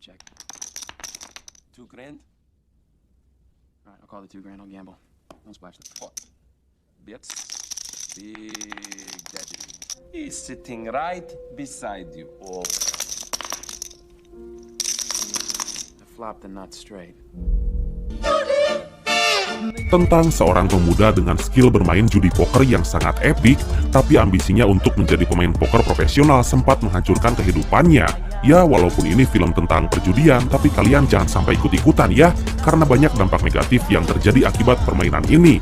check. 2 grand? All right, I'll call the 2 grand. I'll gamble. Don't splash them. What? Bets? Big Daddy. He's sitting right beside you. Oh. I flopped the nuts straight. Tentang seorang pemuda dengan skill bermain judi poker yang sangat epik, tapi ambisinya untuk menjadi pemain poker profesional sempat menghancurkan kehidupannya. Ya, walaupun ini film tentang perjudian, tapi kalian jangan sampai ikut-ikutan ya, karena banyak dampak negatif yang terjadi akibat permainan ini.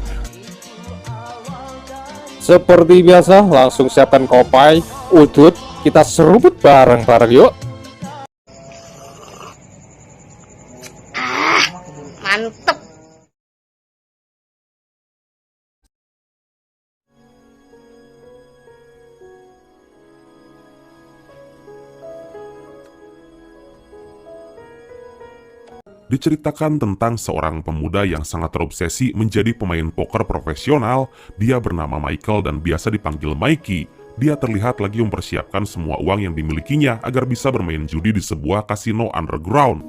Seperti biasa, langsung siapkan kopai, udut, kita seruput bareng-bareng yuk. Mantep. Diceritakan tentang seorang pemuda yang sangat terobsesi menjadi pemain poker profesional. Dia bernama Michael dan biasa dipanggil Mikey. Dia terlihat lagi mempersiapkan semua uang yang dimilikinya agar bisa bermain judi di sebuah kasino underground.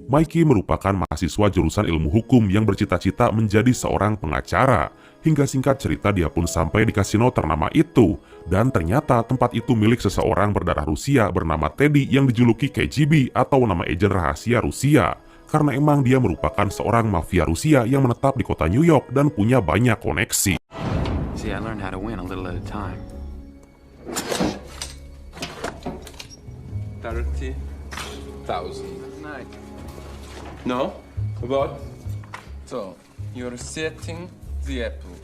Mikey merupakan mahasiswa jurusan ilmu hukum yang bercita-cita menjadi seorang pengacara. Hingga singkat cerita dia pun sampai di kasino ternama itu. Dan ternyata tempat itu milik seseorang berdarah Rusia bernama Teddy yang dijuluki KGB atau nama agen rahasia Rusia. Karena emang dia merupakan seorang mafia Rusia yang menetap di kota New York dan punya banyak koneksi. See, I learned how to win a little at a time. 30,000. Night. No? What? So, you're setting the apple.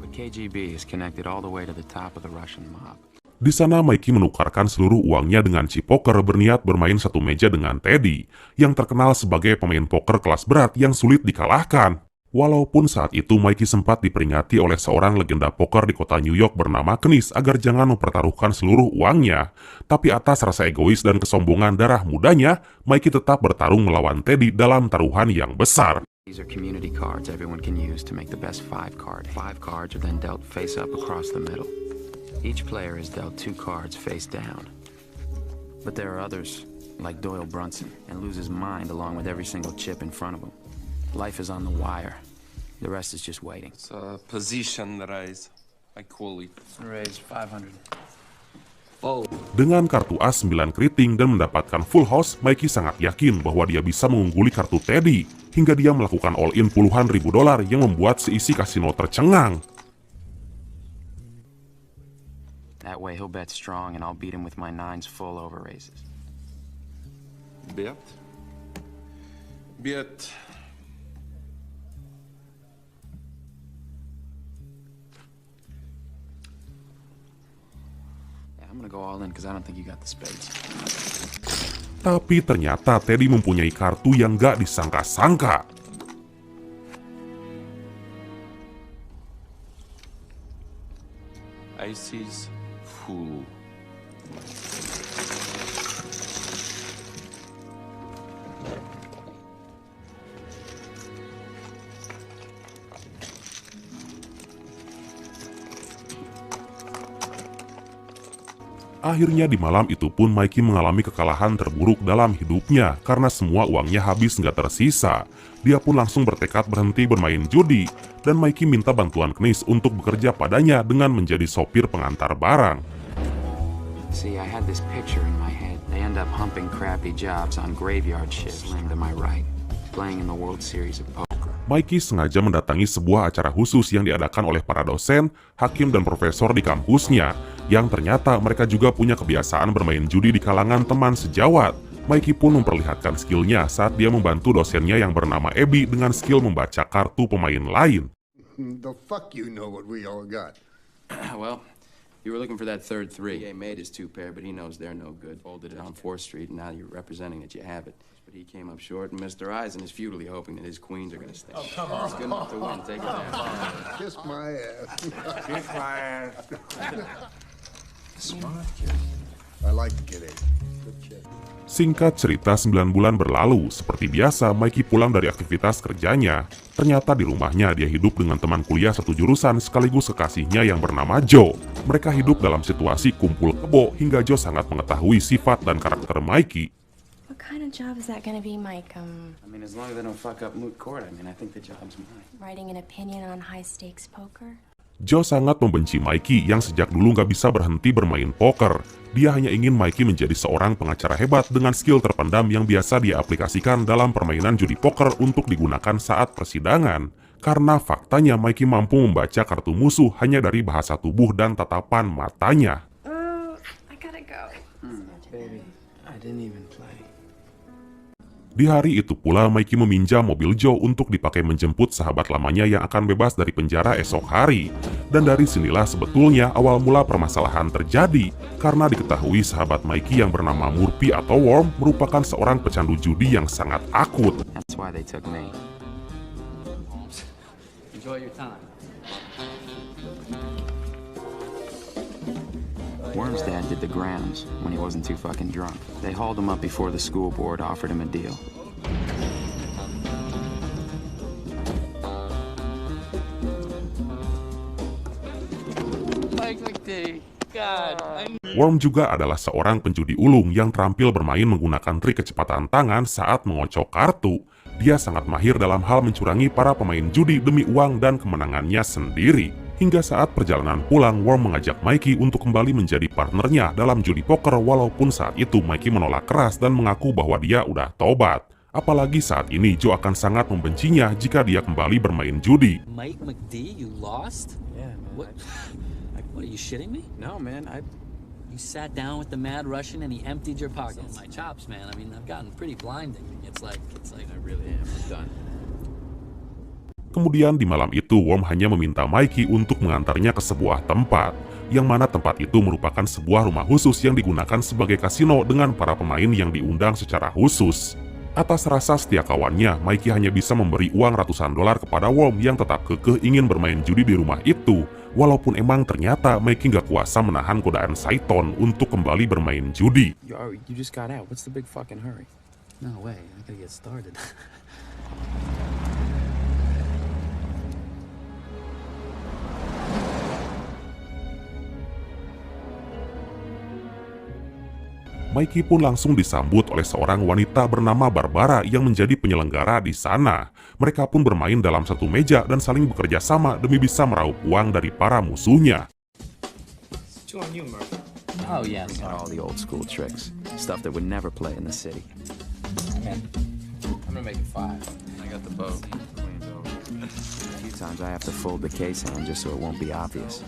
The KGB is connected all the way to the top of the Russian mob. Di sana Mikey menukarkan seluruh uangnya dengan chip poker berniat bermain satu meja dengan Teddy, yang terkenal sebagai pemain poker kelas berat yang sulit dikalahkan. Walaupun saat itu Mikey sempat diperingati oleh seorang legenda poker di kota New York bernama Knis agar jangan mempertaruhkan seluruh uangnya. Tapi atas rasa egois dan kesombongan darah mudanya, Mikey tetap bertarung melawan Teddy dalam taruhan yang besar. These are community cards everyone can use to make the best 5 card. 5 cards are then dealt face up across the middle. Each player is dealt 2 cards face down. But there are others, like Doyle Brunson, and loses mind along with every single chip in front of him. Life is on the wire. The rest is just waiting. It's a position raise, I call it. Raise 500. Dengan kartu as 9 keriting dan mendapatkan full house, Mikey sangat yakin bahwa dia bisa mengungguli kartu Teddy, hingga dia melakukan all-in puluhan ribu dolar yang membuat seisi kasino tercengang. That way he'll bet strong and I'll beat him with my 9s full over raises. Bet. I'm gonna go all in because I don't think you got the spades. Tapi ternyata Teddy mempunyai kartu yang gak disangka-sangka. Aces full. Akhirnya di malam itu pun Mikey mengalami kekalahan terburuk dalam hidupnya karena semua uangnya habis nggak tersisa. Dia pun langsung bertekad berhenti bermain judi dan Mikey minta bantuan Knis untuk bekerja padanya dengan menjadi sopir pengantar barang. See, I had this picture in my head. They end up humping crappy jobs on graveyard shift laying to my right, playing in the World Series of Poker. Mikey sengaja mendatangi sebuah acara khusus yang diadakan oleh para dosen, hakim, dan profesor di kampusnya, yang ternyata mereka juga punya kebiasaan bermain judi di kalangan teman sejawat. Mikey pun memperlihatkan skillnya saat dia membantu dosennya yang bernama Abby dengan skill membaca kartu pemain lain. The fuck you know what we all got. Well, you were looking for that third 3. He made his 2 pair, but he knows they're no good. Folded it on 4th Street, and now you're representing that you have it. But he came up short, and Mr. Eisen is futilely hoping that his queens are going to stay. Oh, come on. He's good enough to win. Take it down. Kiss my ass. Kiss my ass. Smart kid. I like the kid. Good Singkat cerita, 9 bulan berlalu. Seperti biasa, Mikey pulang dari aktivitas kerjanya. Ternyata di rumahnya dia hidup dengan teman kuliah satu jurusan sekaligus kekasihnya yang bernama Joe. Mereka hidup dalam situasi kumpul kebo hingga Joe sangat mengetahui sifat dan karakter Mikey. What kind of job is that gonna be, Mike? I mean, as long as they don't fuck up moot court, I mean, I think the job's mine. Writing an opinion on high-stakes poker? Joe sangat membenci Mikey yang sejak dulu nggak bisa berhenti bermain poker. Dia hanya ingin Mikey menjadi seorang pengacara hebat dengan skill terpendam yang biasa dia aplikasikan dalam permainan judi poker untuk digunakan saat persidangan. Karena faktanya Mikey mampu membaca kartu musuh hanya dari bahasa tubuh dan tatapan matanya. I gotta go. Baby, I didn't even play. Di hari itu pula, Mikey meminjam mobil Joe untuk dipakai menjemput sahabat lamanya yang akan bebas dari penjara esok hari. Dan dari sinilah sebetulnya awal mula permasalahan terjadi, karena diketahui sahabat Mikey yang bernama Murphy atau Worm merupakan seorang pecandu judi yang sangat akut. That's why they took me. Enjoy your time. Worm's dad did the grounds when he wasn't too fucking drunk. They hauled him up before the school board offered him a deal. Mike McD. God, Worm juga adalah seorang penjudi ulung yang terampil bermain menggunakan trik kecepatan tangan saat mengocok kartu. Dia sangat mahir dalam hal mencurangi para pemain judi demi uang dan kemenangannya sendiri. Hingga saat perjalanan pulang, Worm mengajak Mikey untuk kembali menjadi partnernya dalam judi poker walaupun saat itu Mikey menolak keras dan mengaku bahwa dia udah tobat. Apalagi saat ini Joe akan sangat membencinya jika dia kembali bermain judi. Mike McD, you lost? Yeah, man. What? What are you shitting me? No, man, You sat down with the mad Russian and he emptied your pockets. My chops, man. I mean, I've gotten pretty blinding. It's like I really am. I'm done. Kemudian di malam itu, Worm hanya meminta Mikey untuk mengantarnya ke sebuah tempat, yang mana tempat itu merupakan sebuah rumah khusus yang digunakan sebagai kasino dengan para pemain yang diundang secara khusus. Atas rasa setia kawannya, Mikey hanya bisa memberi uang ratusan dolar kepada Worm yang tetap kekeh ingin bermain judi di rumah itu, walaupun emang ternyata Mikey nggak kuasa menahan godaan Saiton untuk kembali bermain judi. You just got out. What's the big fucking hurry? no way. I gotta get started. Mikey pun langsung disambut oleh seorang wanita bernama Barbara yang menjadi penyelenggara di sana. Mereka pun bermain dalam satu meja dan saling bekerja sama demi bisa meraup uang dari para musuhnya. Oh yeah, Got all the old school tricks, stuff that would never play in the city. I'm gonna make it 5. I got the boat. A few times I have to fold the case hand just so it won't be obvious.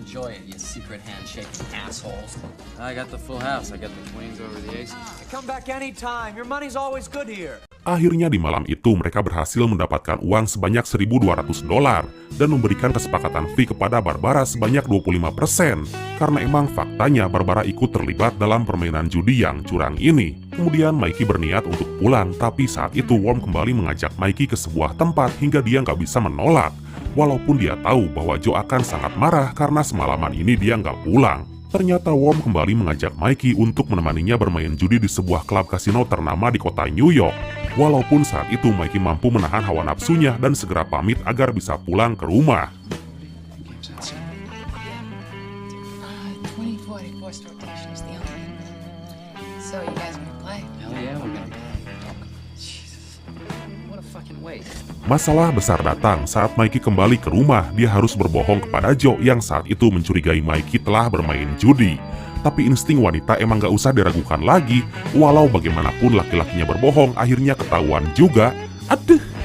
enjoy it, you secret handshaking assholes. I got the full house. I got the queens over the aces. Come back anytime. Your money's always good here. Akhirnya di malam itu mereka berhasil mendapatkan uang sebanyak $1.200 dan memberikan kesepakatan fee kepada Barbara sebanyak 25%. Karena emang faktanya Barbara ikut terlibat dalam permainan judi yang curang ini. Kemudian Mikey berniat untuk pulang, tapi saat itu Worm kembali mengajak Mikey ke sebuah tempat hingga dia nggak bisa menolak. Walaupun dia tahu bahwa Joe akan sangat marah karena semalaman ini dia nggak pulang. Ternyata Worm kembali mengajak Mikey untuk menemaninya bermain judi di sebuah klub kasino ternama di kota New York. Walaupun saat itu Mikey mampu menahan hawa nafsunya dan segera pamit agar bisa pulang ke rumah. 2044 rotation is the only. So you guys gonna play? Hell yeah, we're gonna play. Jesus, what a fucking waste. Masalah besar datang saat Mikey kembali ke rumah. Dia harus berbohong kepada Joe yang saat itu mencurigai Mikey telah bermain judi. Tapi insting wanita emang gak usah diragukan lagi. Walau bagaimanapun laki-lakinya berbohong, akhirnya ketahuan juga. Aduh.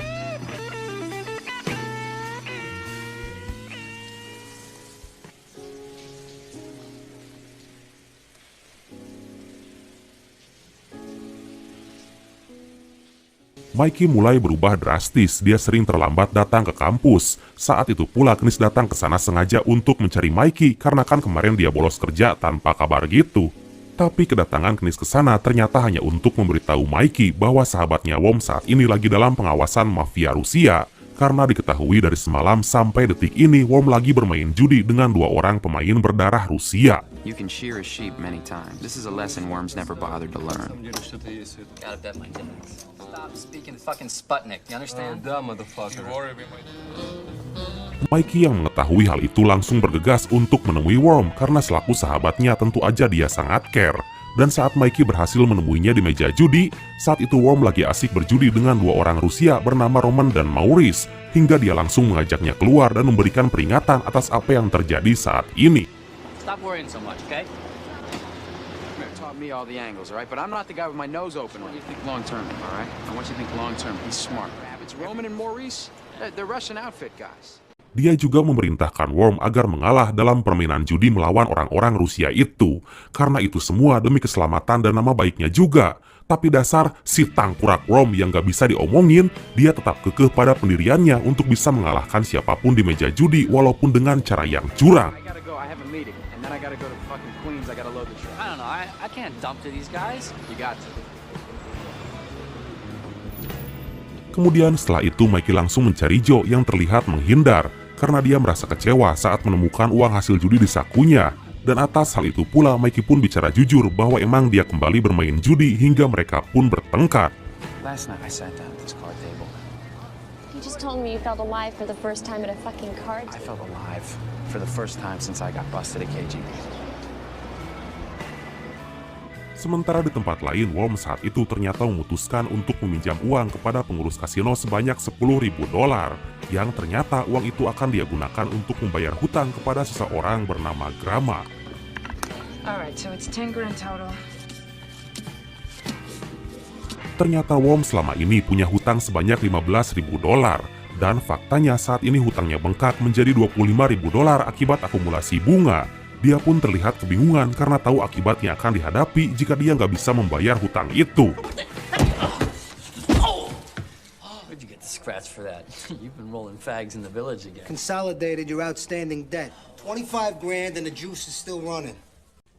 Mikey mulai berubah drastis, dia sering terlambat datang ke kampus. Saat itu pula Knis datang ke sana sengaja untuk mencari Mikey karena kan kemarin dia bolos kerja tanpa kabar gitu. Tapi kedatangan Knis ke sana ternyata hanya untuk memberitahu Mikey bahwa sahabatnya Worm saat ini lagi dalam pengawasan mafia Rusia karena diketahui dari semalam sampai detik ini Worm lagi bermain judi dengan 2 orang pemain berdarah Rusia. You can shear a sheep many times. This is a lesson Worm's never bothered to learn. Gotta bet my tickets. Stop speaking fucking Sputnik, you understand? Mikey yang mengetahui hal itu langsung bergegas untuk menemui Worm karena selaku sahabatnya tentu aja dia sangat care. Dan saat Mikey berhasil menemuinya di meja judi, saat itu Worm lagi asik berjudi dengan 2 orang Rusia bernama Roman dan Maurice, hingga dia langsung mengajaknya keluar dan memberikan peringatan atas apa yang terjadi saat ini. Stop worrying so much, okay? Taught me all the angles, all right? But I'm not the guy with my nose open. What do you think long term, all right? I want you to think long term. He's smart. It's Roman and Maurice. They're Russian outfit guys. Dia juga memerintahkan Worm agar mengalah dalam permainan judi melawan orang-orang Rusia itu. Karena itu semua demi keselamatan dan nama baiknya juga. Tapi dasar si tangkurak Worm yang gak bisa diomongin, dia tetap kekeh pada pendiriannya untuk bisa mengalahkan siapapun di meja judi walaupun dengan cara yang curang. I don't know, I can't dump to these guys. You got to. Kemudian setelah itu Mikey langsung mencari Joe yang terlihat menghindar karena dia merasa kecewa saat menemukan uang hasil judi di sakunya. Dan atas hal itu pula Mikey pun bicara jujur bahwa emang dia kembali bermain judi hingga mereka pun bertengkar. Last night I sat down at this card table. You just told me you felt alive for the first time at a fucking card I table. felt alive for the first time since I got busted at KGB. Sementara di tempat lain, Worm saat itu ternyata memutuskan untuk meminjam uang kepada pengurus kasino sebanyak $10.000, yang ternyata uang itu akan dia gunakan untuk membayar hutang kepada seseorang bernama Grama. Alright, so it's 10 grand total. Ternyata Worm selama ini punya hutang sebanyak $15.000, dan faktanya saat ini hutangnya bengkak menjadi $25.000 akibat akumulasi bunga. Dia pun terlihat kebingungan karena tahu akibat yang akan dihadapi jika dia nggak bisa membayar hutang itu. Where'd you get the scratch for that? You've been rolling fags in the village again. Consolidated your outstanding debt. 25 grand and the juice is still running.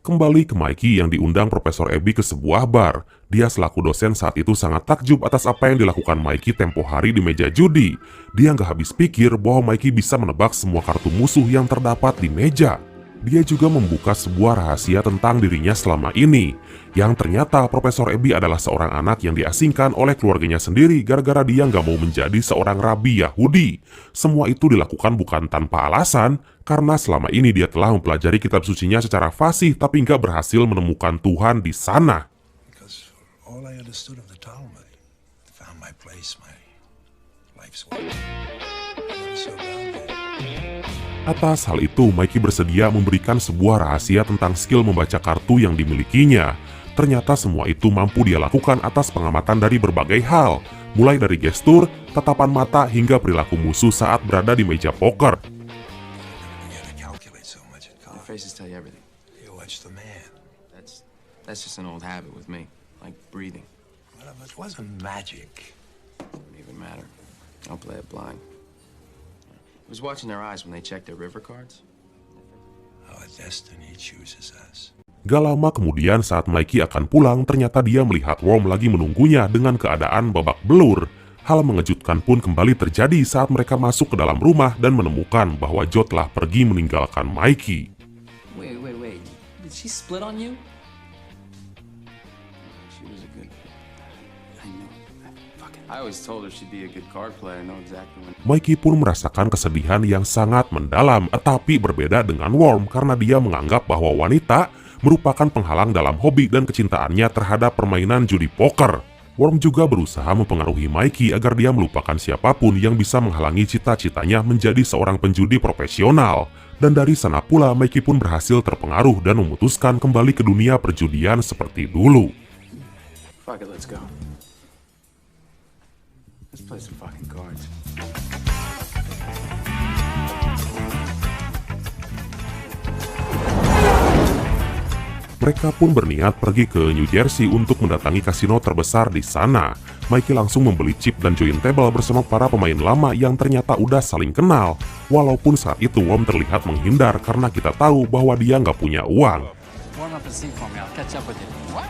Kembali ke Mikey yang diundang Profesor Abby ke sebuah bar. Dia selaku dosen saat itu sangat takjub atas apa yang dilakukan Mikey tempo hari di meja judi. Dia nggak habis pikir bahwa Mikey bisa menebak semua kartu musuh yang terdapat di meja. Dia juga membuka sebuah rahasia tentang dirinya selama ini, yang ternyata Profesor Abby adalah seorang anak yang diasingkan oleh keluarganya sendiri gara-gara dia nggak mau menjadi seorang rabi Yahudi. Semua itu dilakukan bukan tanpa alasan, karena selama ini dia telah mempelajari kitab sucinya secara fasih tapi nggak berhasil menemukan Tuhan di sana. Atas hal itu, Mikey bersedia memberikan sebuah rahasia tentang skill membaca kartu yang dimilikinya. Ternyata semua itu mampu dia lakukan atas pengamatan dari berbagai hal, mulai dari gestur, tatapan mata, hingga perilaku musuh saat berada di meja poker. That's just an old habit with me, like breathing. It wasn't magic. Doesn't even matter. I'll play it blind. I was watching their eyes when they checked their river cards. Our destiny chooses us. Gak lama kemudian saat Mikey akan pulang, ternyata dia melihat Worm lagi menunggunya dengan keadaan babak belur. Hal mengejutkan pun kembali terjadi saat mereka masuk ke dalam rumah dan menemukan bahwa Joe telah pergi meninggalkan Mikey. Wait. Did she split on you? I always told her she'd be a good card player. I know exactly when. Mikey pun merasakan kesedihan yang sangat mendalam, tapi berbeda dengan Worm karena dia menganggap bahwa wanita merupakan penghalang dalam hobi dan kecintaannya terhadap permainan judi poker. Worm juga berusaha mempengaruhi Mikey agar dia melupakan siapapun yang bisa menghalangi cita-citanya menjadi seorang penjudi profesional. Dan dari sana pula Mikey pun berhasil terpengaruh dan memutuskan kembali ke dunia perjudian seperti dulu. Fuck it, let's go. Let's play some fucking cards. Mereka pun berniat pergi ke New Jersey untuk mendatangi kasino terbesar di sana. Mikey langsung membeli chip dan join table bersama para pemain lama yang ternyata udah saling kenal. Walaupun saat itu Worm terlihat menghindar karena kita tahu bahwa dia nggak punya uang. Warm up and see for me. I'll catch up with you. What?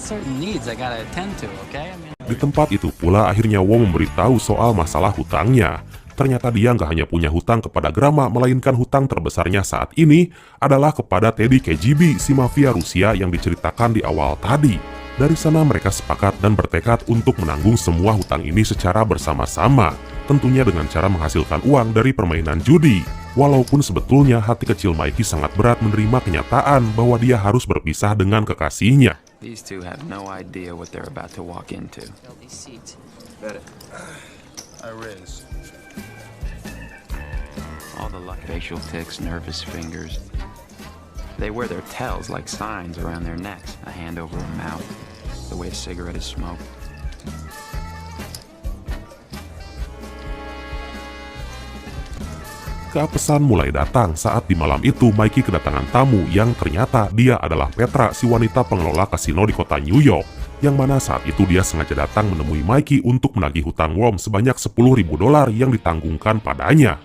certain needs I gotta attend to, okay? I mean... Di tempat itu pula akhirnya Wong memberitahu soal masalah hutangnya. Ternyata dia nggak hanya punya hutang kepada Grama, melainkan hutang terbesarnya saat ini adalah kepada Teddy KGB, si mafia Rusia yang diceritakan di awal tadi. Dari sana mereka sepakat dan bertekad untuk menanggung semua hutang ini secara bersama-sama, tentunya dengan cara menghasilkan uang dari permainan judi. Walaupun sebetulnya hati kecil Mikey sangat berat menerima kenyataan bahwa dia harus berpisah dengan kekasihnya. These two have no idea what they're about to walk into. All the luck, facial tics, nervous fingers. They wear their tells like signs around their necks, a hand over a mouth, the way a cigarette is smoked. Keapesan mulai datang saat di malam itu Mikey kedatangan tamu yang ternyata dia adalah Petra, si wanita pengelola kasino di kota New York, yang mana saat itu dia sengaja datang menemui Mikey untuk menagih hutang Worm sebanyak $10.000 yang ditanggungkan padanya.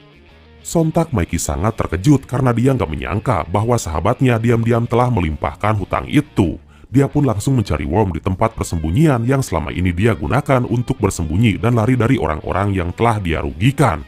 Sontak Mikey sangat terkejut karena dia nggak menyangka bahwa sahabatnya diam-diam telah melimpahkan hutang itu. Dia pun langsung mencari Worm di tempat persembunyian yang selama ini dia gunakan untuk bersembunyi dan lari dari orang-orang yang telah dia rugikan.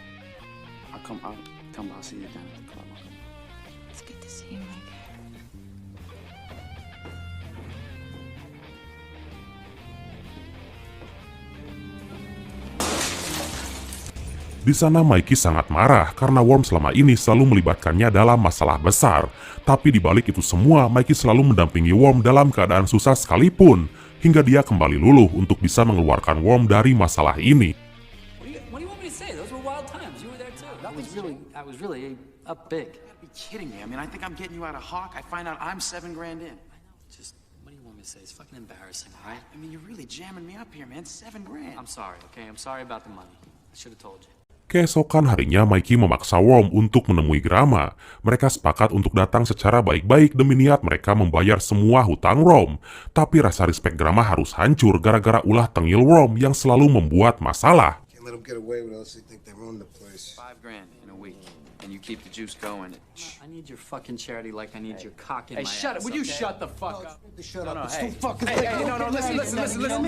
Di sana Mikey sangat marah karena Worm selama ini selalu melibatkannya dalam masalah besar. Tapi di balik itu semua, Mikey selalu mendampingi Worm dalam keadaan susah sekalipun, hingga dia kembali luluh untuk bisa mengeluarkan Worm dari masalah ini. What do you want me to say? Those were wild times. You were there too. I was really up big. You gotta be kidding me. I mean, I think I'm getting you out of Hawk. I find out I'm $7 grand in. Just, what do you want me to say? It's fucking embarrassing, all right? I mean, you're really jamming me up here, man. $7 grand. I'm sorry, okay? I'm sorry about the money. I should have told you. Keesokan harinya Mikey memaksa Worm untuk menemui Grama. Mereka sepakat untuk datang secara baik-baik demi niat mereka membayar semua hutang Worm. Tapi rasa respek Grama harus hancur gara-gara ulah tengil Worm yang selalu membuat masalah. Can't let them get away with us. They think they run the place. $5 grand in a week, and you keep the juice going. I need your fucking charity like I need your cock in my ass. Hey, shut it. Would you okay? shut the fuck up? Shut up. It's Hey, too fucking listen.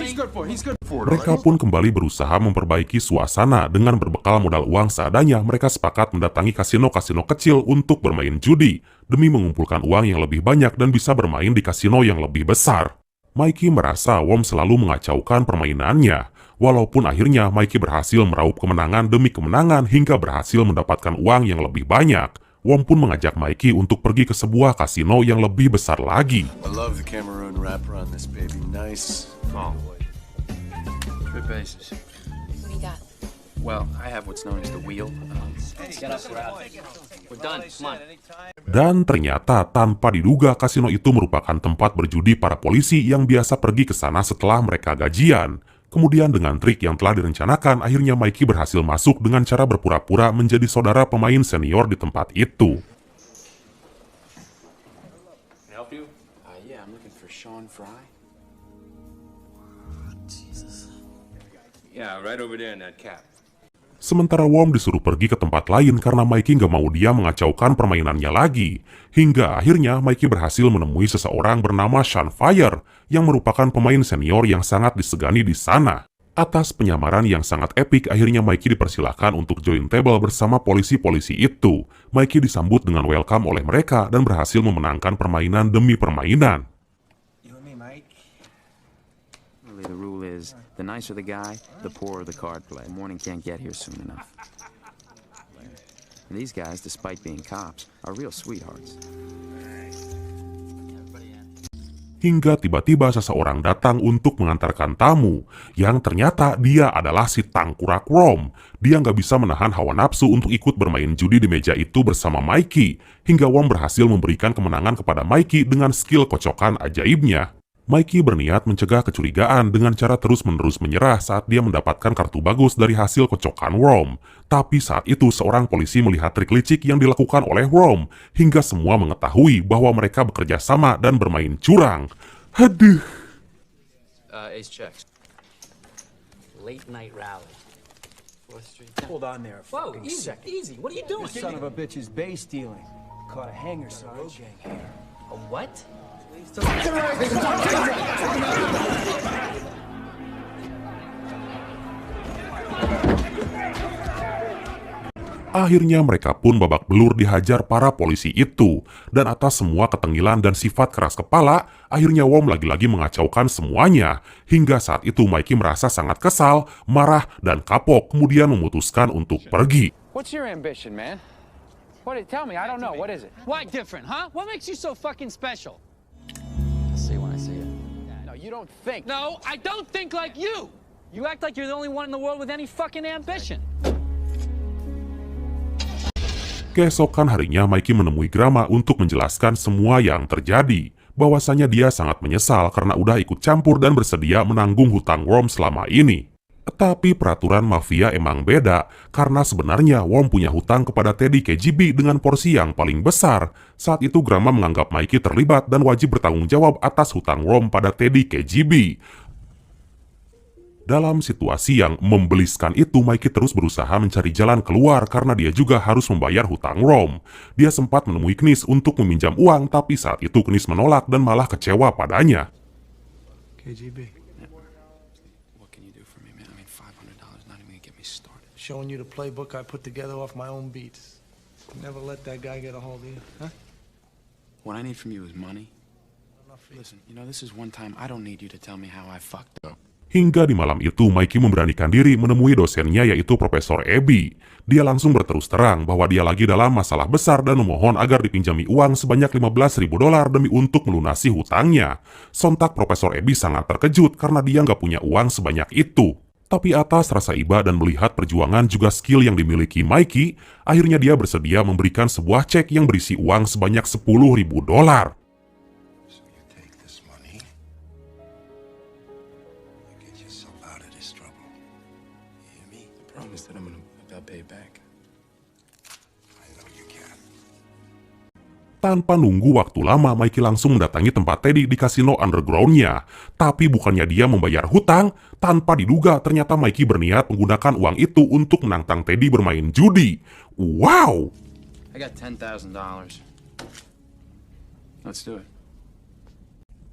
He's good for it. He's good for it. Mereka pun kembali berusaha memperbaiki suasana. Dengan berbekal modal uang seadanya, mereka sepakat mendatangi kasino-kasino kecil untuk bermain judi, demi mengumpulkan uang yang lebih banyak dan bisa bermain di kasino yang lebih besar. Mikey merasa Worm selalu mengacaukan permainannya. Walaupun akhirnya Mikey berhasil meraup kemenangan demi kemenangan hingga berhasil mendapatkan uang yang lebih banyak. Worm pun mengajak Mikey untuk pergi ke sebuah kasino yang lebih besar lagi. I love the Cameroon wrapper on this baby. Nice. Small. Good bases. What do you got? Well, I have what's known as the wheel. Get up, we're out. We're done, come on. Dan ternyata tanpa diduga kasino itu merupakan tempat berjudi para polisi yang biasa pergi ke sana setelah mereka gajian. Kemudian dengan trik yang telah direncanakan, akhirnya Mikey berhasil masuk dengan cara berpura-pura menjadi saudara pemain senior di tempat itu. Help you? Yeah, I'm looking for Sean Fry. Jesus. Yeah, right over there in that cap. Sementara Worm disuruh pergi ke tempat lain karena Mikey nggak mau dia mengacaukan permainannya lagi. Hingga akhirnya Mikey berhasil menemui seseorang bernama Sean Fire yang merupakan pemain senior yang sangat disegani di sana. Atas penyamaran yang sangat epik, akhirnya Mikey dipersilahkan untuk join table bersama polisi-polisi itu. Mikey disambut dengan welcome oleh mereka dan berhasil memenangkan permainan demi permainan. The rule is, the nicer the guy, the poorer the card play. Morning can't get here soon enough. And these guys, despite being cops, are real sweethearts. Hingga tiba-tiba seseorang datang untuk mengantarkan tamu, yang ternyata dia adalah si tangkurak Worm. Dia nggak bisa menahan hawa nafsu untuk ikut bermain judi di meja itu bersama Mikey, hingga Worm berhasil memberikan kemenangan kepada Mikey dengan skill kocokan ajaibnya. Mikey berniat mencegah kecurigaan dengan cara terus-menerus menyerah saat dia mendapatkan kartu bagus dari hasil kocokan Worm. Tapi saat itu seorang polisi melihat trik licik yang dilakukan oleh Worm, hingga semua mengetahui bahwa mereka bekerja sama dan bermain curang. Aduh. Ace checks. Late night rally. 4th Street. Hold on there a Whoa, fucking easy, second. easy. What are you doing? This son of a bitch is base stealing. Caught a hanger, Sarge. Gang here. A what? Akhirnya mereka pun babak belur dihajar para polisi itu, dan atas semua ketengilan dan sifat keras kepala, akhirnya Worm lagi-lagi mengacaukan semuanya. Hingga saat itu Mikey merasa sangat kesal, marah, dan kapok, kemudian memutuskan untuk pergi. What's your ambition, man? Tell me, I don't know. What is it? Why different, huh? What makes you so fucking special? I'll see when I see it. No, you don't think. No, I don't think like you. You act like you're the only one in the world with any fucking ambition. Keesokan harinya Mikey menemui Grama untuk menjelaskan semua yang terjadi. Bahwasanya dia sangat menyesal karena udah ikut campur dan bersedia menanggung hutang Worm selama ini. Tapi peraturan mafia emang beda, karena sebenarnya Worm punya hutang kepada Teddy KGB dengan porsi yang paling besar. Saat itu Grama menganggap Mikey terlibat dan wajib bertanggung jawab atas hutang Worm pada Teddy KGB. Dalam situasi yang membeliskan itu, Mikey terus berusaha mencari jalan keluar karena dia juga harus membayar hutang Worm. Dia sempat menemui Knis untuk meminjam uang, tapi saat itu Knis menolak dan malah kecewa padanya. KGB. What can you do for me, man? I mean, $500 not even gonna get me started. Showing you the playbook I put together off my own beats. Never let that guy get a hold of you, huh? What I need from you is money. Listen, you know, this is one time I don't need you to tell me how I fucked up. Hingga di malam itu, Mikey memberanikan diri menemui dosennya yaitu Profesor Abby. Dia langsung berterus terang bahwa dia lagi dalam masalah besar dan memohon agar dipinjami uang sebanyak $15.000 demi untuk melunasi hutangnya. Sontak Profesor Abby sangat terkejut karena dia nggak punya uang sebanyak itu. Tapi atas rasa iba dan melihat perjuangan juga skill yang dimiliki Mikey, akhirnya dia bersedia memberikan sebuah cek yang berisi uang sebanyak $10.000. Tanpa nunggu waktu lama, Mikey langsung mendatangi tempat Teddy di kasino underground-nya. Tapi bukannya dia membayar hutang, tanpa diduga ternyata Mikey berniat menggunakan uang itu untuk menantang Teddy bermain judi. Wow! I got $10,000. Let's do it.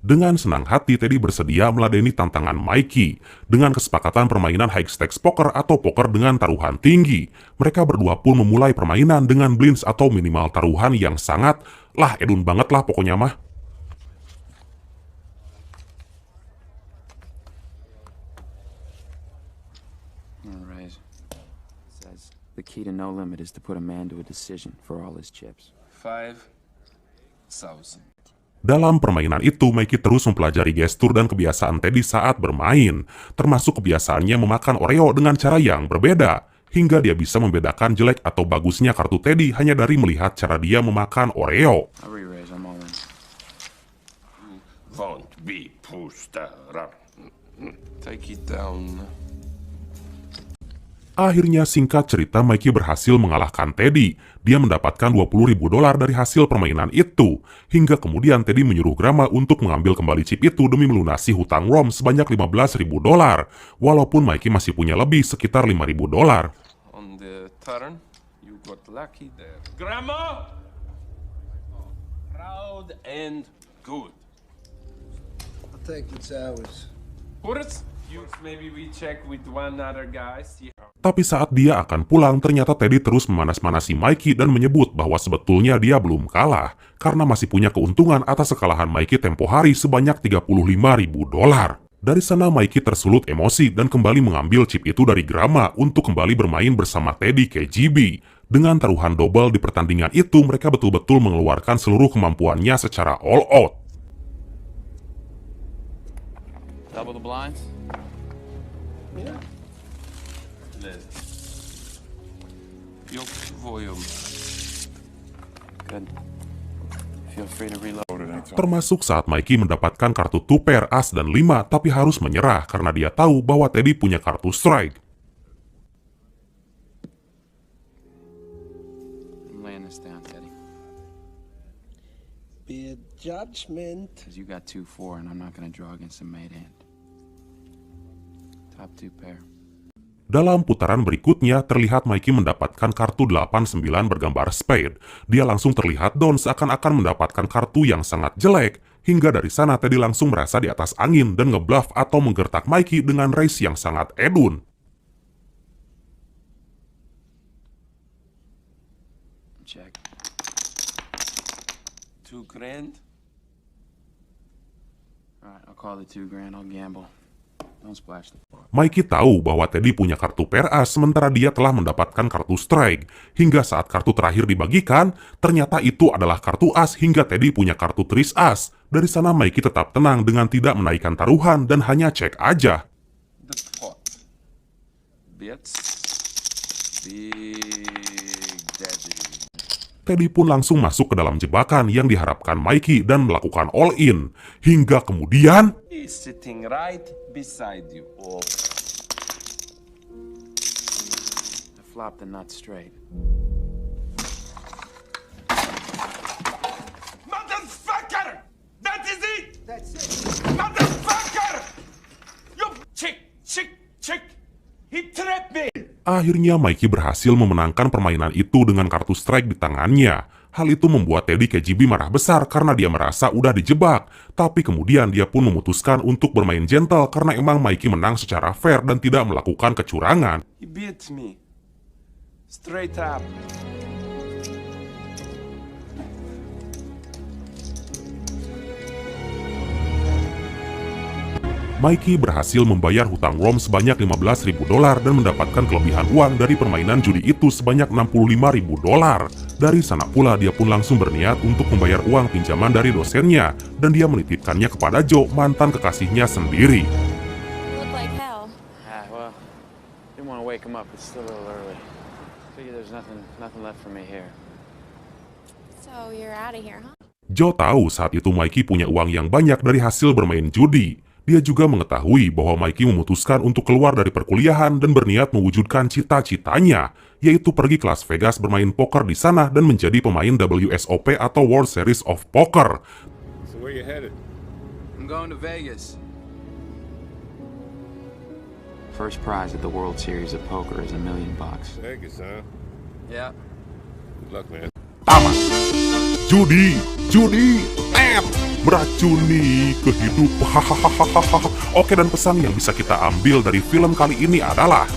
Dengan senang hati, Teddy bersedia meladeni tantangan Mikey. Dengan kesepakatan permainan high stakes poker atau poker dengan taruhan tinggi, mereka berdua pun memulai permainan dengan blinds atau minimal taruhan yang sangat edun banget lah pokoknya mah. Alright. Says the key to no limit is to put a man to a decision for all his chips. 5,000. Dalam permainan itu, Mikey terus mempelajari gestur dan kebiasaan Teddy saat bermain, termasuk kebiasaannya memakan Oreo dengan cara yang berbeda, hingga dia bisa membedakan jelek atau bagusnya kartu Teddy hanya dari melihat cara dia memakan Oreo. Won't be pushed around. Take it down. Akhirnya singkat cerita, Mikey berhasil mengalahkan Teddy. Dia mendapatkan $20.000 dari hasil permainan itu. Hingga kemudian Teddy menyuruh Grama untuk mengambil kembali chip itu demi melunasi hutang Worm sebanyak $15.000. Walaupun Mikey masih punya lebih sekitar $5.000. On the turn, you got lucky there. Grandma! Proud and good. I'll take what's ours. Kurz, maybe we check with one other guy. Tapi saat dia akan pulang, ternyata Teddy terus memanas-manasi Mikey dan menyebut bahwa sebetulnya dia belum kalah, karena masih punya keuntungan atas kekalahan Mikey tempo hari sebanyak $35.000. Dari sana Mikey tersulut emosi dan kembali mengambil chip itu dari Grama untuk kembali bermain bersama Teddy KGB. Dengan taruhan double di pertandingan itu, mereka betul-betul mengeluarkan seluruh kemampuannya secara all out. Double the blinds? Yeah. Good. Feel free to reload. Termasuk saat Mikey mendapatkan kartu 2 pair as dan 5, tapi harus menyerah karena dia tahu bahwa Teddy punya kartu strike. I'm laying this down, Teddy. Be a judgment. Because you got 2-4 and I'm not gonna draw against a made hand. Top 2 pair. Dalam putaran berikutnya, terlihat Mikey mendapatkan kartu 8-9 bergambar spade. Dia langsung terlihat down seakan-akan mendapatkan kartu yang sangat jelek. Hingga dari sana Teddy langsung merasa di atas angin dan ngebluff atau menggertak Mikey dengan race yang sangat edun. Check. $2 grand? Alright, I'll call it $2 grand. I'll gamble. Don't splash the pot. Mikey tahu bahwa Teddy punya kartu pair as sementara dia telah mendapatkan kartu strike. Hingga saat kartu terakhir dibagikan, ternyata itu adalah kartu as hingga Teddy punya kartu tris as. Dari sana Mikey tetap tenang dengan tidak menaikkan taruhan dan hanya cek aja. The pot. Bits. Big Daddy. Teddy pun langsung masuk ke dalam jebakan yang diharapkan Mikey dan melakukan all-in. Hingga kemudian... He's sitting right beside you. Oh. I flopped the nut straight. Motherfucker! That is it! That's it. Motherfucker! You chick! He trapped me! Akhirnya Mikey berhasil memenangkan permainan itu dengan kartu strike di tangannya. Hal itu membuat Teddy KGB marah besar karena dia merasa udah dijebak. Tapi kemudian dia pun memutuskan untuk bermain gentle karena emang Mikey menang secara fair dan tidak melakukan kecurangan. He beat me. Straight up. Mikey berhasil membayar hutang Rom sebanyak $15.000 dan mendapatkan kelebihan uang dari permainan judi itu sebanyak $65.000. Dari sana pula dia pun langsung berniat untuk membayar uang pinjaman dari dosennya dan dia menitipkannya kepada Joe, mantan kekasihnya sendiri. Look like hell. Well, didn't want to wake him up. It's still a little early. Figure there's nothing left for me here. So you're out of here, huh? Joe tahu saat itu Mikey punya uang yang banyak dari hasil bermain judi. Dia juga mengetahui bahwa Mikey memutuskan untuk keluar dari perkuliahan dan berniat mewujudkan cita-citanya, yaitu pergi ke Las Vegas bermain poker di sana dan menjadi pemain WSOP atau World Series of Poker. So where you headed? I'm going to Vegas. First prize at the World Series of Poker is $1 million. Vegas, huh? Yeah. Good luck, man. Tamat. Judi, meracuni kehidupan. Oke, dan pesan yang bisa kita ambil dari film kali ini adalah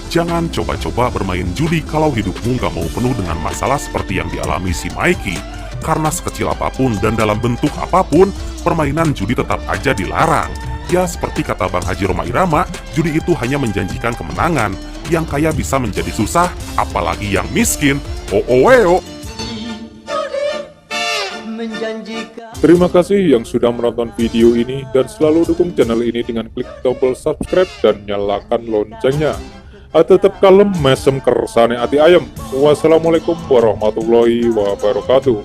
jangan coba-coba bermain judi kalau hidupmu nggak mau penuh dengan masalah seperti yang dialami si Mikey. Karena sekecil apapun dan dalam bentuk apapun, permainan judi tetap aja dilarang. Ya, seperti kata Bang Haji Roma Irama, judi itu hanya menjanjikan kemenangan. Yang kaya bisa menjadi susah, apalagi yang miskin. Oh. Terima kasih yang sudah menonton video ini dan selalu dukung channel ini dengan klik tombol subscribe dan nyalakan loncengnya. Tetap kalem mesem kersane ati ayem. Wassalamualaikum warahmatullahi wabarakatuh.